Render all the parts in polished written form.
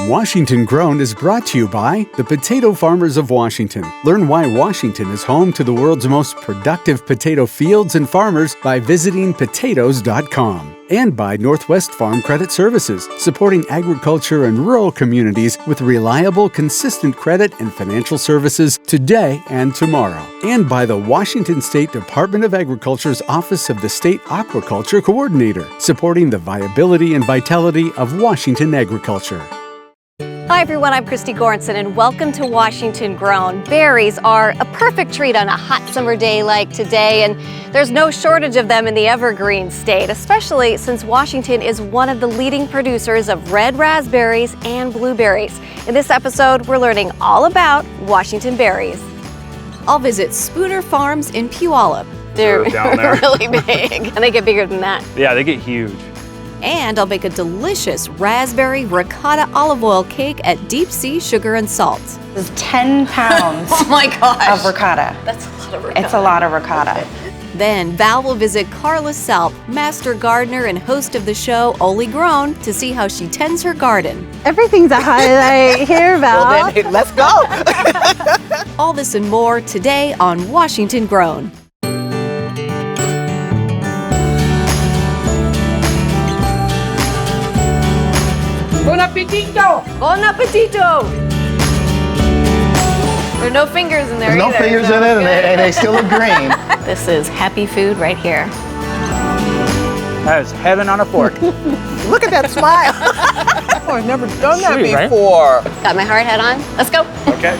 Washington Grown is brought to you by the Potato Farmers of Washington. Learn why Washington is home to the world's most productive potato fields and farmers by visiting potatoes.com. And by Northwest Farm Credit Services, supporting agriculture and rural communities with reliable, consistent credit and financial services today and tomorrow. And by the Washington State Department of Agriculture's Office of the State Aquaculture Coordinator, supporting the viability and vitality of Washington agriculture. Hi everyone, I'm Christy Goranson and welcome to Washington Grown. Berries are a perfect treat on a hot summer day like today, and there's no shortage of them in the evergreen state, especially since Washington is one of the leading producers of red raspberries and blueberries. In this episode, we're learning all about Washington berries. I'll visit Spooner Farms in Puyallup. They're down there. really big, and they get bigger than that. Yeah, they get huge. And I'll make a delicious raspberry ricotta olive oil cake at Deep Sea Sugar and Salt. This is 10 pounds Oh my gosh. of ricotta. That's a lot of ricotta. It's a lot of ricotta. Then Val will visit Carla Salp, master gardener and host of the show Oly Grown, to see how she tends her garden. Everything's a highlight here, Val. Well, then, let's go. All this and more today on Washington Grown. Bon appetito! Bon appetito! There are no fingers in there There's no either. fingers in it, and they still look green. This is happy food right here. That is heaven on a fork. Look at that smile. Oh, I've never done that Sweet, right? before. Got my hard hat on. Let's go. Okay.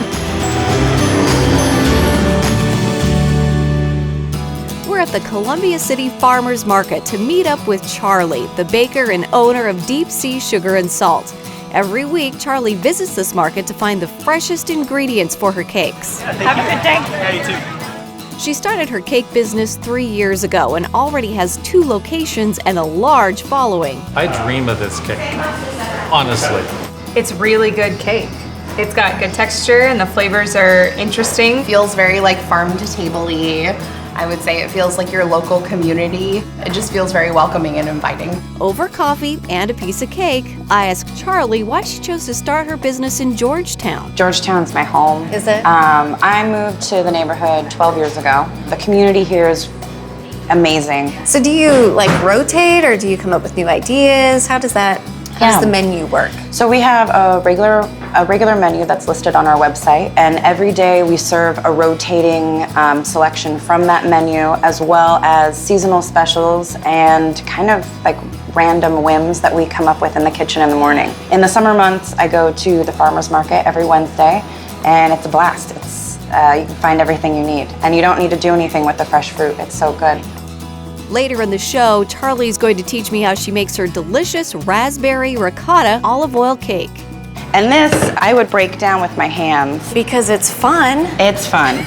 We're at the Columbia City Farmers Market to meet up with Charlie, the baker and owner of Deep Sea Sugar and Salt. Every week, Charlie visits this market to find the freshest ingredients for her cakes. Have a good day. Yeah, you too. She started her cake business 3 years ago and already has 2 locations and a large following. I dream of this cake, honestly. It's really good cake. It's got good texture and the flavors are interesting. Feels very like farm to table-y. I would say it feels like your local community. It just feels very welcoming and inviting. Over coffee and a piece of cake, I asked Charlie why she chose to start her business in Georgetown. Georgetown's my home. Is it? I moved to the neighborhood 12 years ago. The community here is amazing. So do you like rotate or do you come up with new ideas? How does the menu work? So we have a regular menu that's listed on our website, and every day we serve a rotating selection from that menu, as well as seasonal specials and kind of like random whims that we come up with in the kitchen in the morning. In the summer months, I go to the farmers market every Wednesday, and it's a blast. You can find everything you need, and you don't need to do anything with the fresh fruit. It's so good. Later in the show, Charlie's going to teach me how she makes her delicious raspberry ricotta olive oil cake. And this, I would break down with my hands. Because it's fun. It's fun.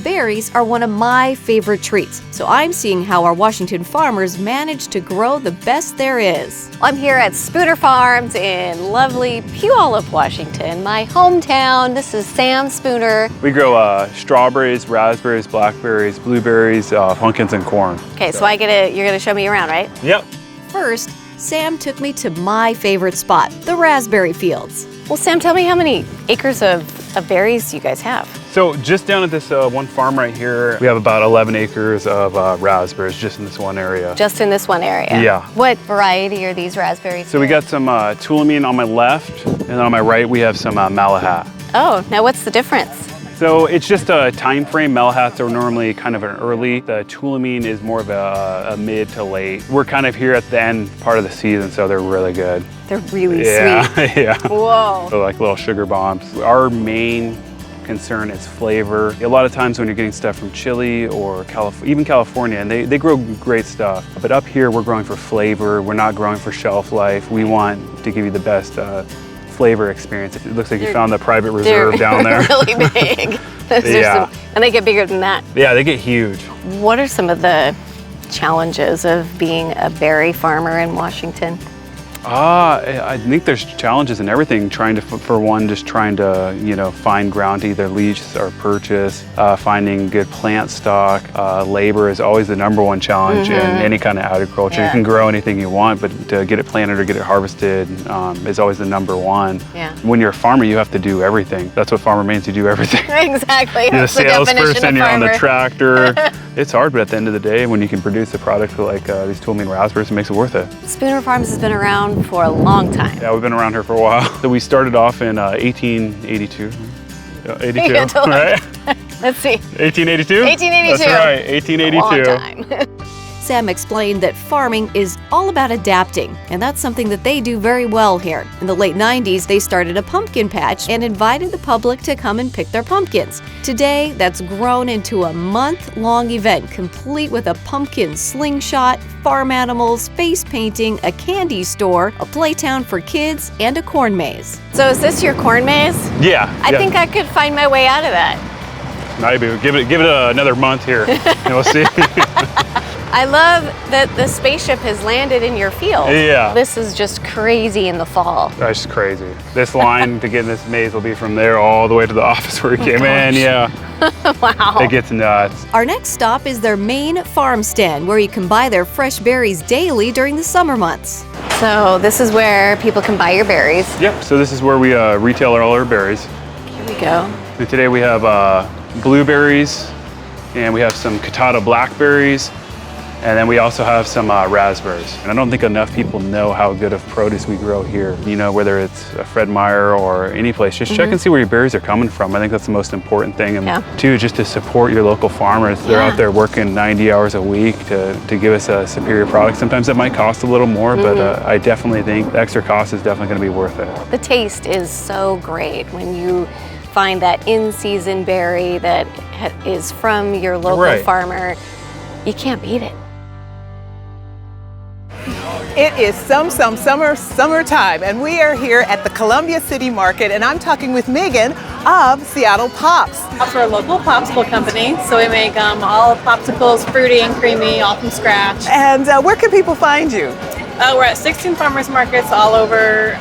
Berries are one of my favorite treats, so I'm seeing how our Washington farmers manage to grow the best there is. I'm here at Spooner Farms in lovely Puyallup, Washington, my hometown. This is Sam Spooner. We grow strawberries, raspberries, blackberries, blueberries, pumpkins, and corn. Okay, so you're gonna show me around, right? Yep. First, Sam took me to my favorite spot, the raspberry fields. Well, Sam, tell me how many acres of berries you guys have. So just down at this one farm right here, we have about 11 acres of raspberries just in this one area. Just in this one area? Yeah. What variety are these raspberries? So we got some Tulamine on my left, and then on my right we have some Malahat. Oh, now what's the difference? So it's just a time frame. Malahats are normally kind of an early. The Tulamine is more of a mid to late. We're kind of here at the end part of the season, so they're really good. They're really sweet. Yeah. Whoa. They're like little sugar bombs. Our main concern is flavor. A lot of times when you're getting stuff from Chile or even California, and they grow great stuff. But up here, we're growing for flavor. We're not growing for shelf life. We want to give you the best flavor experience. It looks like you found the private reserve down there. They're really big. Yeah. And they get bigger than that. Yeah, they get huge. What are some of the challenges of being a berry farmer in Washington? I think there's challenges in everything. For one, just trying to, you know, find ground to either lease or purchase. Finding good plant stock. Labor is always the #1 challenge in any kind of agriculture. You can grow anything you want, but to get it planted or get it harvested is always the #1. Yeah. When you're a farmer, you have to do everything. That's what farmer means. You do everything. Exactly. You're the That's the definition salesperson. of You're on the farmer. tractor. It's hard, but at the end of the day, when you can produce a product like these toolmeal raspberries, it makes it worth it. Spooner Farms has been around for a long time. Yeah, we've been around here for a while. So we started off in 1882. 82, Yeah, totally. right? Let's see. 1882? 1882. That's right, 1882. A long time. Sam explained that farming is all about adapting, and that's something that they do very well here. In the late 90s, they started a pumpkin patch and invited the public to come and pick their pumpkins. Today, that's grown into a month-long event complete with a pumpkin slingshot, farm animals, face painting, a candy store, a playtown for kids, and a corn maze. So is this your corn maze? Yeah. I think I could find my way out of that. Maybe. Give it another month here, and we'll see. I love that the spaceship has landed in your field. Yeah. This is just crazy in the fall. That's just crazy. This line to get in this maze will be from there all the way to the office where we came in. Yeah. Wow. It gets nuts. Our next stop is their main farm stand, where you can buy their fresh berries daily during the summer months. So this is where people can buy your berries. Yep. So this is where we retail all our berries. Here we go. So today we have blueberries, and we have some Catata blackberries, and then we also have some raspberries. And I don't think enough people know how good of produce we grow here. You know, whether it's Fred Meyer or any place, just check and see where your berries are coming from. I think that's the most important thing. And two, just to support your local farmers. They're out there working 90 hours a week to give us a superior product. Sometimes that might cost a little more, but I definitely think the extra cost is definitely gonna be worth it. The taste is so great when you find that in-season berry that is from your local farmer. You can't beat it. It is summertime, and we are here at the Columbia City Market, and I'm talking with Megan of Seattle Pops. We're a local popsicle company, so we make all popsicles, fruity and creamy, all from scratch. And where can people find you? We're at 16 farmers markets all over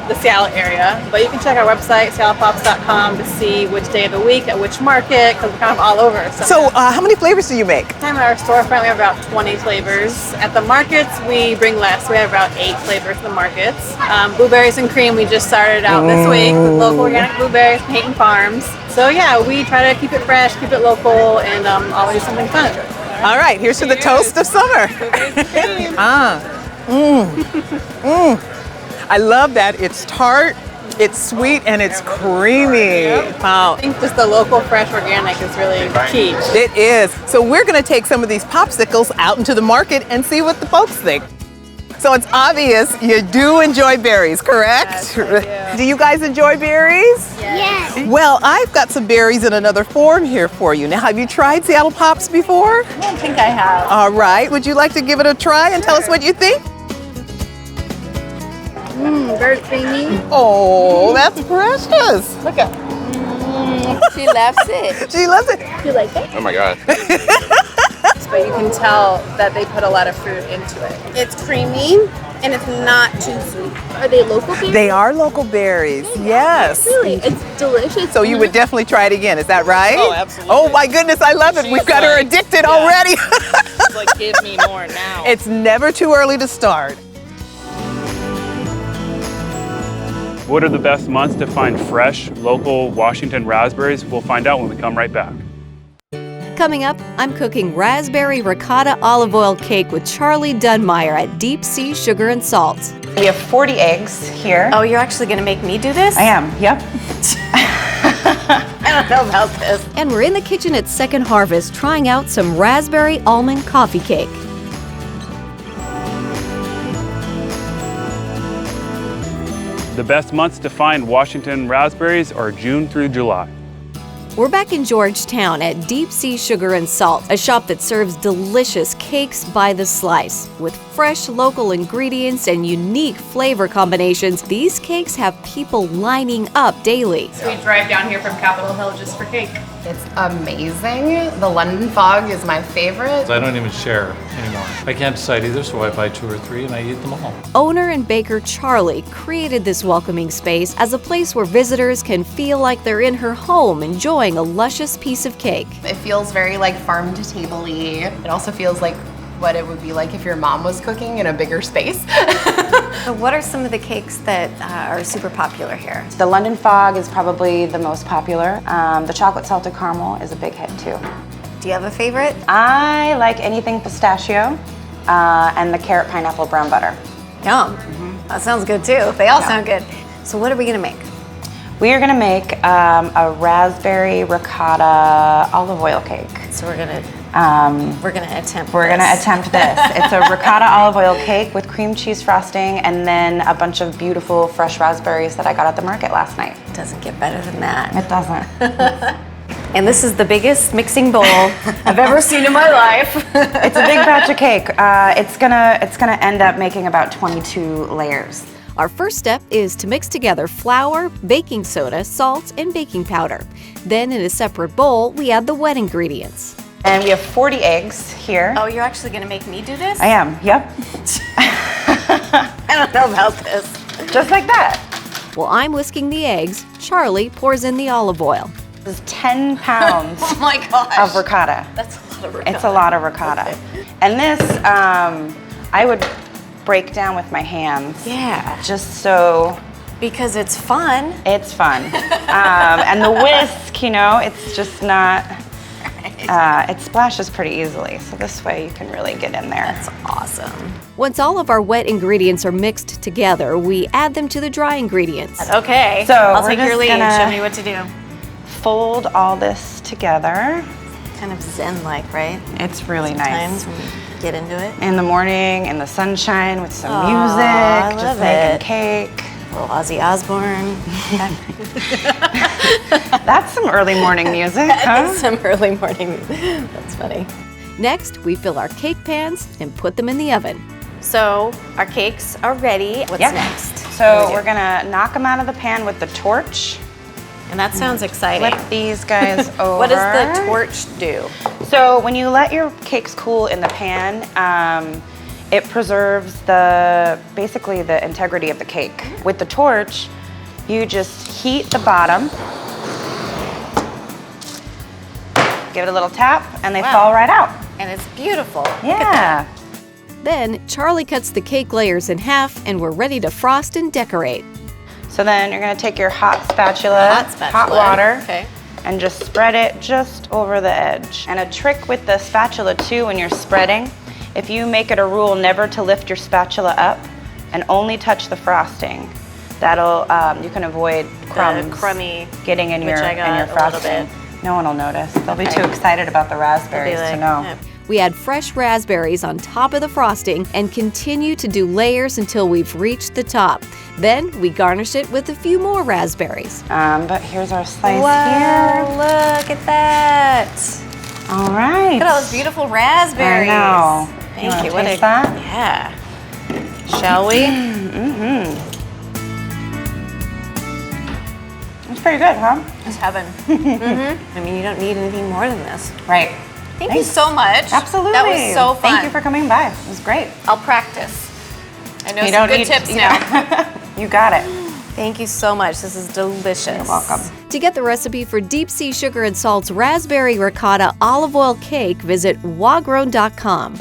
the Seattle area, but you can check our website, seattlepops.com, to see which day of the week at which market, because we're kind of all over. So how many flavors do you make? At our storefront, we have about 20 flavors. At the markets, we bring less. We have about 8 flavors at the markets. Blueberries and cream, we just started out this week with local organic blueberries, Peyton Farms. So yeah, we try to keep it fresh, keep it local, and always something fun. All right, here's to the toast of summer. I love that. It's tart, it's sweet, and it's creamy. Wow. I think just the local fresh organic is really key. It is. So we're going to take some of these popsicles out into the market and see what the folks think. So it's obvious you do enjoy berries, correct? Yes, do you guys enjoy berries? Yes. Well, I've got some berries in another form here for you. Now, have you tried Seattle Pops before? I don't think I have. All right. Would you like to give it a try and tell us what you think? Very creamy. Oh, that's precious. Look at. She loves it. She loves it. You like it? Oh my God. But you can tell that they put a lot of fruit into it. It's creamy and it's not too sweet. Are they local berries? They are local berries, yes. Really? It's delicious. So you would definitely try it again, is that right? Oh, absolutely. Oh my goodness, I love it. We've got her addicted already. It's like, give me more now. It's never too early to start. What are the best months to find fresh, local Washington raspberries? We'll find out when we come right back. Coming up, I'm cooking raspberry ricotta olive oil cake with Charlie Dunmeyer at Deep Sea Sugar and Salt. We have 40 eggs here. Oh, you're actually going to make me do this? I am, yep. I don't know about this. And we're in the kitchen at Second Harvest trying out some raspberry almond coffee cake. The best months to find Washington raspberries are June through July. We're back in Georgetown at Deep Sea Sugar and Salt, a shop that serves delicious cakes by the slice. With fresh local ingredients and unique flavor combinations, these cakes have people lining up daily. So we drive down here from Capitol Hill just for cake. It's amazing. The London fog is my favorite. I don't even share anymore. I can't decide either, so I buy 2 or 3 and I eat them all. Owner and baker Charlie created this welcoming space as a place where visitors can feel like they're in her home enjoying a luscious piece of cake. It feels very like farm to table-y. It also feels like what it would be like if your mom was cooking in a bigger space. So what are some of the cakes that are super popular here? The London Fog is probably the most popular. The chocolate salted caramel is a big hit too. Do you have a favorite? I like anything pistachio and the carrot pineapple brown butter. Yum. That sounds good too. They all sound good. So what are we gonna make? We are gonna make a raspberry ricotta olive oil cake. So we're gonna attempt this. It's a ricotta olive oil cake with cream cheese frosting and then a bunch of beautiful fresh raspberries that I got at the market last night. It doesn't get better than that. It doesn't. And this is the biggest mixing bowl I've ever seen in my life. It's a big batch of cake. It's gonna end up making about 22 layers. Our first step is to mix together flour, baking soda, salt, and baking powder. Then in a separate bowl, we add the wet ingredients. And we have 40 eggs here. Oh, you're actually gonna make me do this? I am, yep. I don't know about this. Just like that. While I'm whisking the eggs, Charlie pours in the olive oil. This is 10 pounds Oh my gosh. of ricotta. That's a lot of ricotta. It's a lot of ricotta. Okay. And this, I would break down with my hands. Yeah. Just so. Because it's fun. It's fun. And the whisk, you know, it's just not, it splashes pretty easily. So this way you can really get in there. That's awesome. Once all of our wet ingredients are mixed together, we add them to the dry ingredients. Okay. So I'll we're take your just lead and gonna show me what to do. Fold all this together. Kind of zen-like, right? It's really Sometimes nice. when you get into it. In the morning, in the sunshine, with some music, I just love making it. cake. A little Ozzy Osbourne. That's some early morning music, That huh? is some early morning music. That's funny. Next, we fill our cake pans and put them in the oven. So our cakes are ready. What's next? So we're gonna knock them out of the pan with the torch. And that sounds exciting. Flip these guys over. What does the torch do? So when you let your cakes cool in the pan, it preserves basically the integrity of the cake. With the torch, you just heat the bottom, give it a little tap, and they fall right out. And it's beautiful. Yeah. Then Charlie cuts the cake layers in half and we're ready to frost and decorate. So then you're gonna take your hot spatula, hot water, and just spread it just over the edge. And a trick with the spatula too when you're spreading, if you make it a rule never to lift your spatula up and only touch the frosting, that'll, you can avoid crumbs getting in your frosting. No one will notice. They'll be too excited about the raspberries to know. We add fresh raspberries on top of the frosting and continue to do layers until we've reached the top. Then we garnish it with a few more raspberries. But here's our slice Wow, here. look at that. All right. Look at all those beautiful raspberries. I know. Thank you. Wanna taste that? Yeah. Shall we? It's pretty good, huh? It's heaven. I mean, you don't need anything more than this. Right. Thank you so much. Absolutely. That was so fun. Thank you for coming by. It was great. I'll practice. I know You some don't good need- tips you now. You got it. Thank you so much. This is delicious. You're welcome. To get the recipe for Deep Sea Sugar and Salt's Raspberry Ricotta Olive Oil Cake, visit olygrown.com.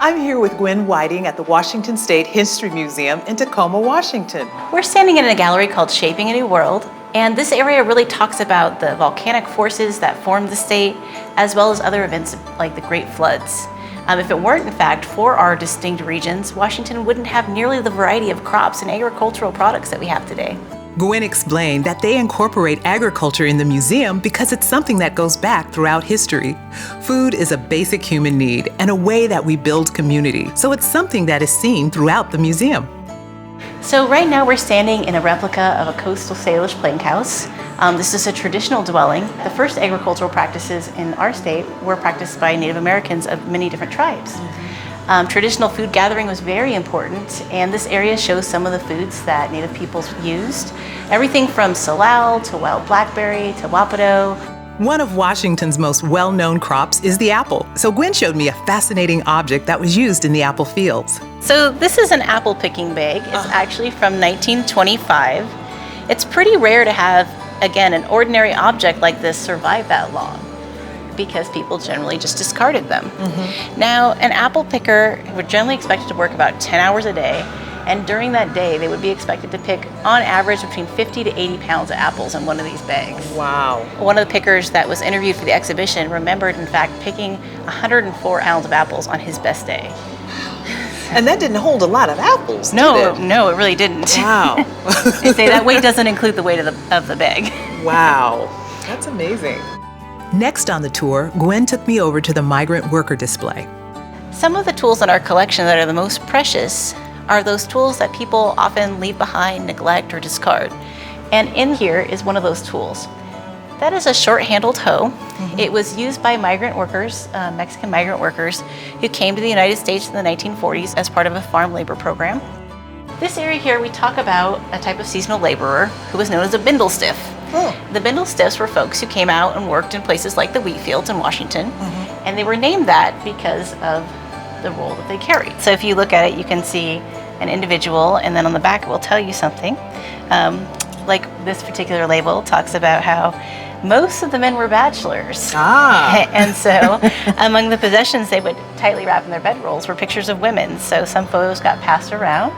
I'm here with Gwen Whiting at the Washington State History Museum in Tacoma, Washington. We're standing in a gallery called Shaping a New World, and this area really talks about the volcanic forces that formed the state, as well as other events like the Great Floods. If it weren't, in fact, for our distinct regions, Washington wouldn't have nearly the variety of crops and agricultural products that we have today. Gwen explained that they incorporate agriculture in the museum because it's something that goes back throughout history. Food is a basic human need and a way that we build community, so it's something that is seen throughout the museum. So right now we're standing in a replica of a coastal Salish plank house. This is a traditional dwelling. The first agricultural practices in our state were practiced by Native Americans of many different tribes. Traditional food gathering was very important, and this area shows some of the foods that Native peoples used. Everything from salal to wild blackberry to wapato. One of Washington's most well-known crops is the apple. So Gwen showed me a fascinating object that was used in the apple fields. So this is an apple picking bag. It's actually from 1925. It's pretty rare to have, again, an ordinary object like this survive that long because people generally just discarded them. Now, an apple picker would generally expected to work about 10 hours a day. And during that day, they would be expected to pick, on average, between 50 to 80 pounds of apples in one of these bags. Wow. One of the pickers that was interviewed for the exhibition remembered, in fact, picking 104 ounces of apples on his best day. And that didn't hold a lot of apples, did it? No, it really didn't. Wow. They say that weight doesn't include the weight of the bag. Wow. That's amazing. Next on the tour, Gwen took me over to the migrant worker display. Some of the tools in our collection that are the most precious are those tools that people often leave behind, neglect, or discard. And in here is one of those tools. That is a short-handled hoe. It was used by migrant workers, Mexican migrant workers, who came to the United States in the 1940s as part of a farm labor program. This area here, we talk about a type of seasonal laborer who was known as a bindle stiff. The bindle stiffs were folks who came out and worked in places like the wheat fields in Washington, and they were named that because of the role that they carried. So if you look at it, you can see an individual, and then on the back it will tell you something. Like this particular label talks about how most of the men were bachelors. And so among the possessions they would tightly wrap in their bedrolls were pictures of women. So some photos got passed around,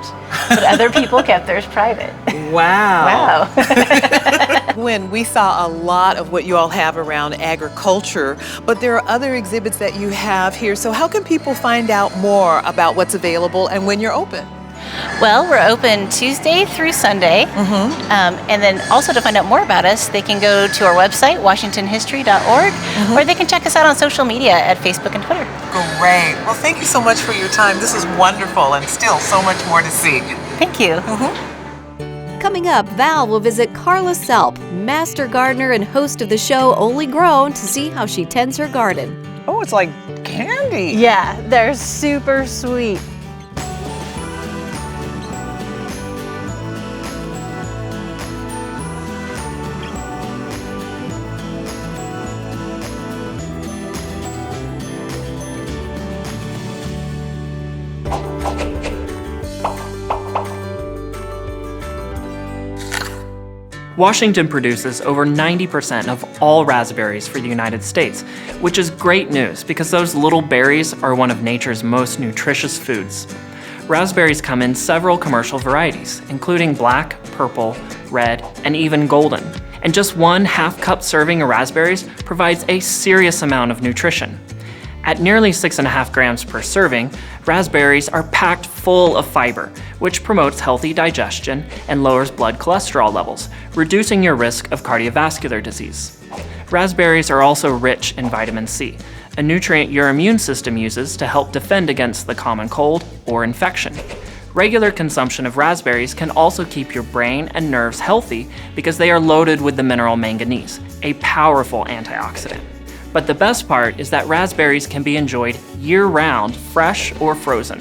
but other people kept theirs private. Wow. Gwen, we saw a lot of what you all have around agriculture, but there are other exhibits that you have here. So how can people find out more about what's available and when you're open? Well, we're open Tuesday through Sunday. And then also to find out more about us, they can go to our website, washingtonhistory.org, or they can check us out on social media at Facebook and Twitter. Great. Well, thank you so much for your time. This is wonderful and still so much more to see. Thank you. Coming up, Val will visit Carla Selp, master gardener and host of the show Oly Grown, to see how she tends her garden. Oh, it's like candy. Yeah, they're super sweet. Washington produces over 90% of all raspberries for the United States, which is great news because those little berries are one of nature's most nutritious foods. Raspberries come in several commercial varieties, including black, purple, red, and even golden. And just 1/2 cup serving of raspberries provides a serious amount of nutrition. At nearly 6.5 grams per serving, raspberries are packed full of fiber, which promotes healthy digestion and lowers blood cholesterol levels, reducing your risk of cardiovascular disease. Raspberries are also rich in vitamin C, a nutrient your immune system uses to help defend against the common cold or infection. Regular consumption of raspberries can also keep your brain and nerves healthy because they are loaded with the mineral manganese, a powerful antioxidant. But the best part is that raspberries can be enjoyed year-round, fresh or frozen.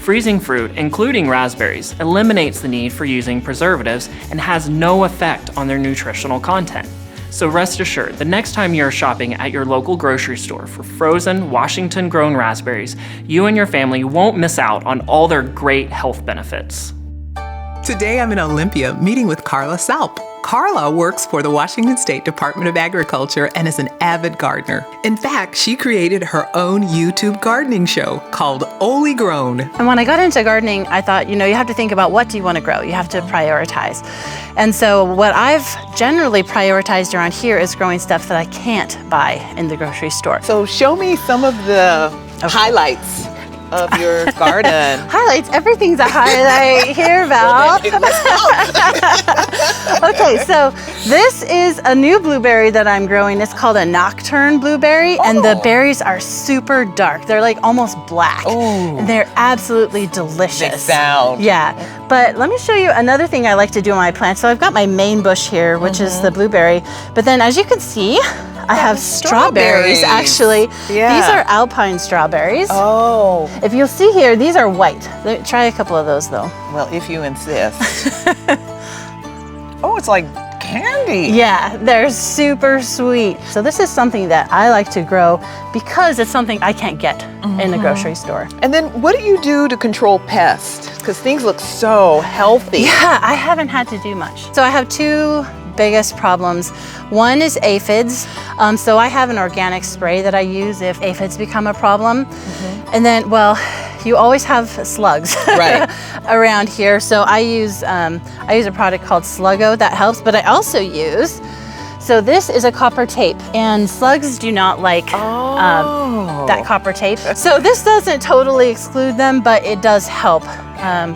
Freezing fruit, including raspberries, eliminates the need for using preservatives and has no effect on their nutritional content. So rest assured, the next time you're shopping at your local grocery store for frozen, Washington-grown raspberries, you and your family won't miss out on all their great health benefits. Today I'm in Olympia meeting with Carla Selp. Carla works for the Washington State Department of Agriculture and is an avid gardener. In fact, she created her own YouTube gardening show called Oly Grown. And when I got into gardening, I thought, you have to think about what do you want to grow? You have to prioritize. And so what I've generally prioritized around here is growing stuff that I can't buy in the grocery store. So show me some of the highlights of your garden. Highlights, everything's a highlight here, Val. Okay, so this is a new blueberry that I'm growing. It's called a nocturne blueberry, and the berries are super dark. They're like almost black. And they're absolutely delicious. They sound. Yeah, but let me show you another thing I like to do on my plants. So I've got my main bush here, which is the blueberry, but then as you can see, I have strawberries, actually. Yeah. These are alpine strawberries. Oh. If you'll see here, these are white. Try a couple of those though. Well, if you insist. Oh, it's like candy. Yeah, they're super sweet. So this is something that I like to grow because it's something I can't get in the grocery store. And then what do you do to control pests? Because things look so healthy. Yeah, I haven't had to do much. So I have two biggest problems. One is aphids. So I have an organic spray that I use if aphids become a problem. And then, well, you always have slugs around here. So I use a product called Sluggo that helps, but I also use, so this is a copper tape, and slugs do not like that copper tape. So this doesn't totally exclude them, but it does help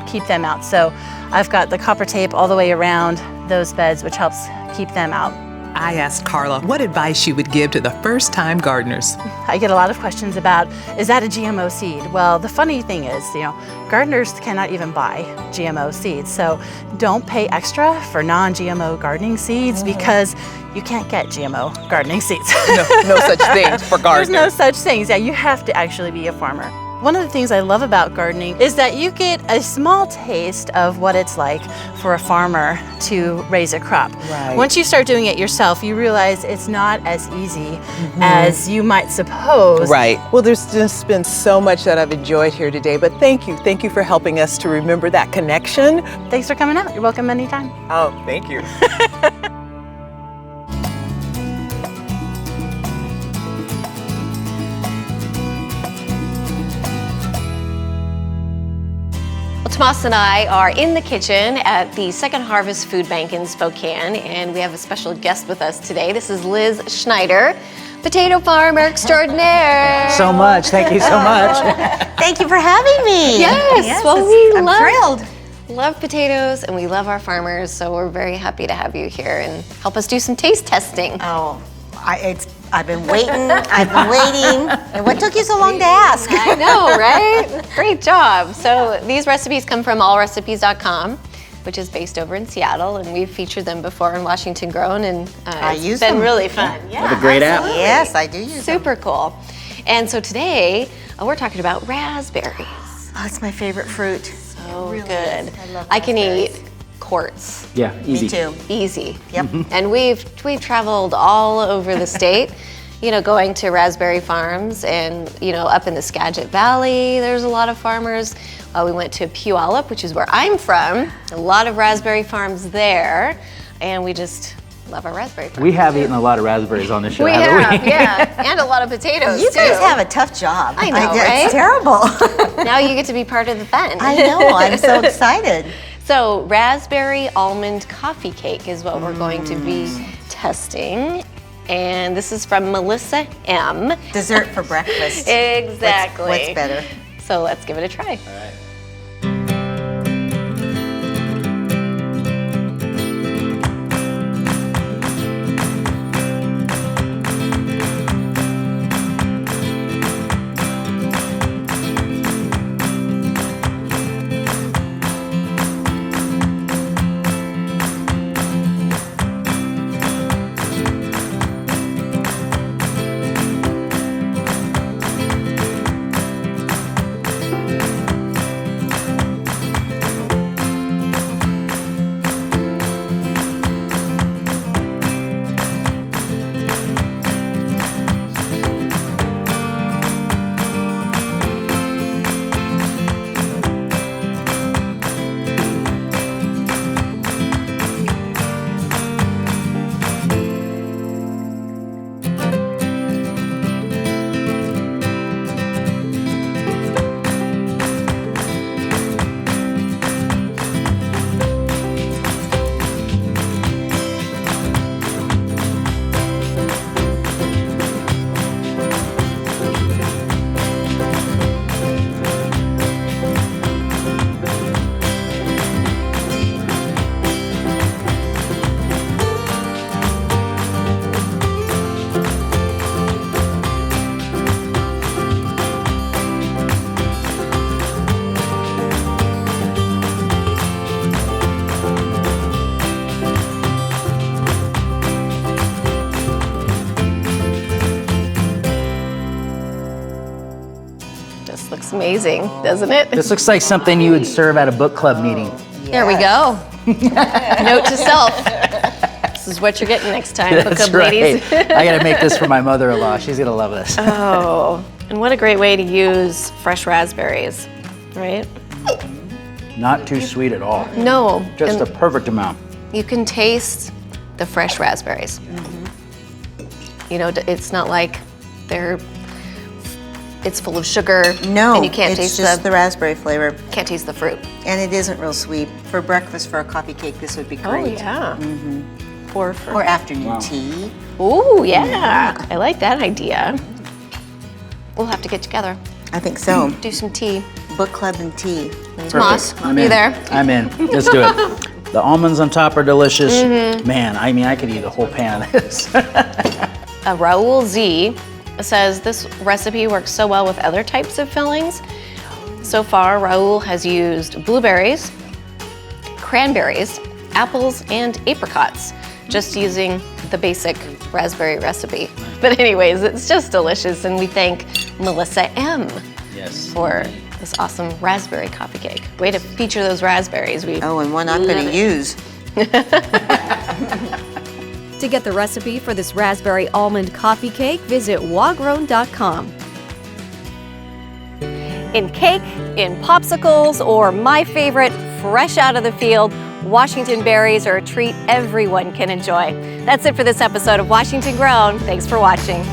keep them out. So I've got the copper tape all the way around those beds, which helps keep them out. I asked Carla what advice she would give to the first-time gardeners. I get a lot of questions about, is that a GMO seed? Well, the funny thing is, gardeners cannot even buy GMO seeds. So don't pay extra for non-GMO gardening seeds because you can't get GMO gardening seeds. No such things for gardeners. There's no such things. Yeah, you have to actually be a farmer. One of the things I love about gardening is that you get a small taste of what it's like for a farmer to raise a crop. Once you start doing it yourself, you realize it's not as easy as you might suppose. Well, there's just been so much that I've enjoyed here today, but thank you. Thank you for helping us to remember that connection. Thanks for coming out. You're welcome anytime. Oh, thank you. Tomas and I are in the kitchen at the Second Harvest Food Bank in Spokane, and we have a special guest with us today. This is Liz Schneider, potato farmer extraordinaire. So much, thank you so much. Thank you for having me. Yes, well, I'm thrilled. Love potatoes and we love our farmers, so we're very happy to have you here and help us do some taste testing. Oh, I've been waiting, And what took you so long to ask? I know, right? Great job. So these recipes come from allrecipes.com, which is based over in Seattle, and we've featured them before in Washington Grown, and it's been really fun. Yeah, have a great app. Yes, I do use them. Super cool. And so today, we're talking about raspberries. Oh, it's my favorite fruit. So really good. I love I can raspberries. eat quarts. Yeah, easy. Me too. Easy. Yep. And we've traveled all over the state, going to raspberry farms, and up in the Skagit Valley, there's a lot of farmers. We went to Puyallup, which is where I'm from. A lot of raspberry farms there, and we just love our raspberry farms. We have eaten a lot of raspberries on this show, haven't we? Yeah, and a lot of potatoes You too. guys have a tough job. I know, right? It's terrible. Now you get to be part of the fun. I know, I'm so excited. So raspberry almond coffee cake is what we're going to be testing. And this is from Melissa M. Dessert for breakfast. Exactly. What's better? So let's give it a try. All right. Amazing, doesn't it? This looks like something you would serve at a book club meeting. There we go. Note to self. This is what you're getting next time. Hook That's up, right. ladies. I gotta make this for my mother-in-law. She's gonna love this. Oh, and what a great way to use fresh raspberries, right? Not too sweet at all. No. Just and the perfect amount. you can taste the fresh raspberries. You know, it's not like it's full of sugar. No, and you can't it's taste just the raspberry flavor. Can't taste the fruit. And it isn't real sweet. For breakfast, for a coffee cake, this would be great. Oh, yeah. Or afternoon tea. Ooh, yeah. I like that idea. We'll have to get together. I think so. Do some tea. Book club and tea. Moss, I'm you in. there? I'm in. Let's do it. The almonds on top are delicious. Man, I mean, I could eat a whole pan of this. Raul Z says this recipe works so well with other types of fillings. So far, Raul has used blueberries, cranberries, apples, and apricots, just using the basic raspberry recipe. But anyways, it's just delicious, and we thank Melissa M. Yes. for this awesome raspberry coffee cake. Way to feature those raspberries. Oh, and one I'm going to use. To get the recipe for this raspberry almond coffee cake, visit wagrown.com. In cake, in popsicles, or my favorite, fresh out of the field, Washington berries are a treat everyone can enjoy. That's it for this episode of Washington Grown. Thanks for watching.